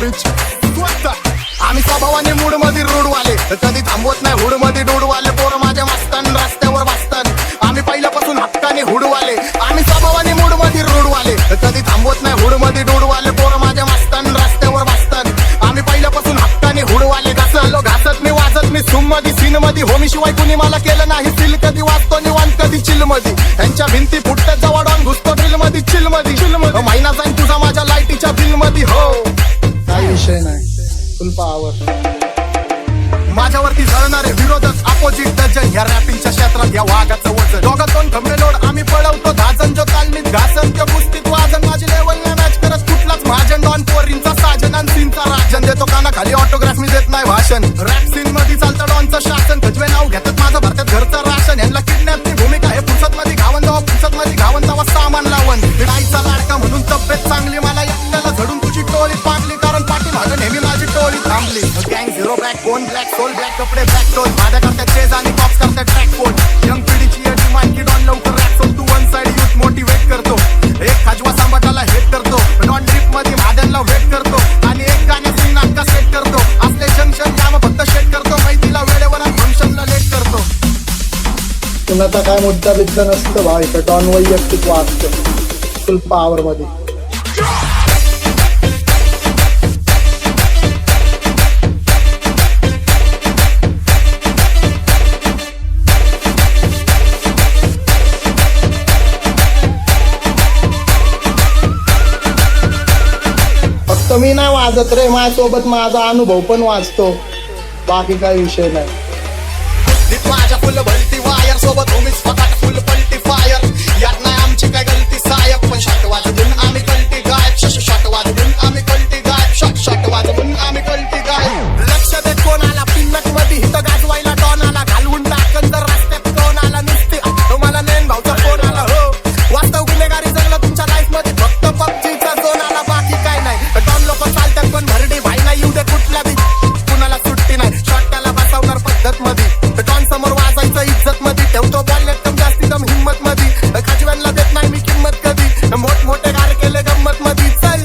bitch. आम्ही स्वभावाने mood मध्ये रूडवाले, कधी थांबवत नाही हुड मध्ये डूडवाले. पोरं माझ्या मस्तान रस्त्यावर बसतात, आम्ही पहिल्यापासून हक्काने हुडवाले. आम्ही स्वभावाने मूड मध्ये रूडवाले, कधी थांबवत नाही हुड मध्ये डूडवाले. पोरं माझ्या मस्तान रस्त्यावर बसतात, आम्ही पहिल्यापासून हक्काने हुडवाले. घासलो घासत मी वाजत मी सूम मध्ये सीन मध्ये. होमी शिवाय कुणी मला केलं नाही फील. कधी वाचतो निवांत कधी चिल मध्ये. त्यांच्या भिंती फुटतात जवळ ऑन घुसतो ड्रिल मध्ये चिल मध्ये. महिना जाईन तुझा माझ्या लाईटीच्या बिल मध्ये. हो काही विषय नाही, फुल पॉवर. माझ्यावरती जळणारे विरोधक अपोजिट डझन. या रॅपिंगच्या क्षेत्रात या वाघाचं वजन. दोघं दोन खंबे लोड आम्ही पळवतो धाजन. जो तालमीत घासन त्या कुस्तीत वाजन. माझी लेवल नाही मॅच करत कुठलाच महाजन. डॉन पोरींचा साजन आणि सीनचा राजन. देतो कानाखाली ऑटोग्राफ मी देत नाही भाषण. रॅप सीन मध्ये चालतं डॉनचं शासन. खजवे नाव घेतात माझं भरतात घरचं राशन. यांना किडनॅपची भूमिका हे पुसत मध्ये घावन. जेव्हा पुसत मध्ये घावन तेव्हा सामान लावण. आईचा लाडका म्हणून तब्येत चांगली. मला एकट्याला झडून तुझी टोळी पाडली. कारण पाठी मागं नेहमी माझी टोळी थांबली. गँग zero black bone black soul black कपडे ब्लॅक टोल. माझ्या करतात चेज आणि कॉप्स करतात ट्रॅक फोड. यंग पिढीची येडी मानकी डॉन लवकर रॅप सोल. तू वन साइड यूथ मोटिवेट करतो. एक खाजवा सांबाटाला हेट करतो. डॉन ड्रिप मध्ये भाद्यांना वेट करतो. आणि एक गाण्याची नाटका सेट करतो. असले जंक्शन काम फक्त शेट करतो. मैत्रीला वेळेवर आणि फंक्शनला लेट करतो. कुणाचा काय मुद्दा बिद्दा नसतं भाई. तर डॉन वैयक्तिक वाचतं फुल पॉवर मध्ये. फक्त मी नाही वाजत रे, माझ्यासोबत माझा अनुभव पण वाचतो. बाकी काही विषय नाही. माझ्या फुल भलती वायर सोबत होमीच फकाट फुल पलटी फायर. यात नाही आमची काय गलती सायक. पण शॉट वाजवून आम्ही कलटी गायब. शॉट वाजवून आम्ही कलटी गायब. शॉट वाजवून आम्ही कलटी गायब. लक्ष दे कोणाला पिन्नट मध्ये हिथं गाजवायला डॉन आला. घालवून टाकन जर रस्त्यात कोण आला नुसते तुम्हाला नेन भाऊचा फोन आला. हो वास्तव गुन्हेगारी जगलं तुमच्या लाईफ मध्ये. फक्त पबजीचा झोन आला बाकी काय नाही. डॉन लोक चालतात पण भरडी भाई नाही. येऊ दे कुठला बी कुणाला सुट्टी नाही. शॉट त्याला बसवणार पद्धत मध्ये. डॉन समोर वाजायचं इज्जत मध्ये. ठेवतो बॉल एकदम जास्ती दम हिंमत मध्ये. खाजव्यांना देत नाही मी किंमत कधी. मोठमोठे गार केले गंमत मध्ये. चल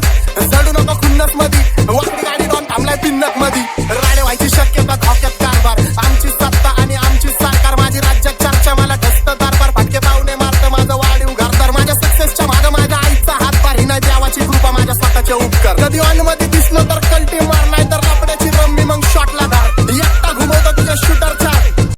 चढू नको खुन्नस मध्ये. वाकडी गाडी डॉन थांबलाय पिन्नत मध्ये. राडे व्हायची शक्यता धोक्यात कारभार. आमची सत्ता आणि आमची सरकार. माझी राज्यात चर्चा मला ढसत दारबार. फाटके पाहुणे मारतं माझं वाढीव घरदार. माझ्या सक्सेसच्या मागं माझ्या आईचा हातभार. ही नाही देवाची कृपा माझ्या स्वतःचे उपकार. कधी ऑन मध्ये दिसलो तर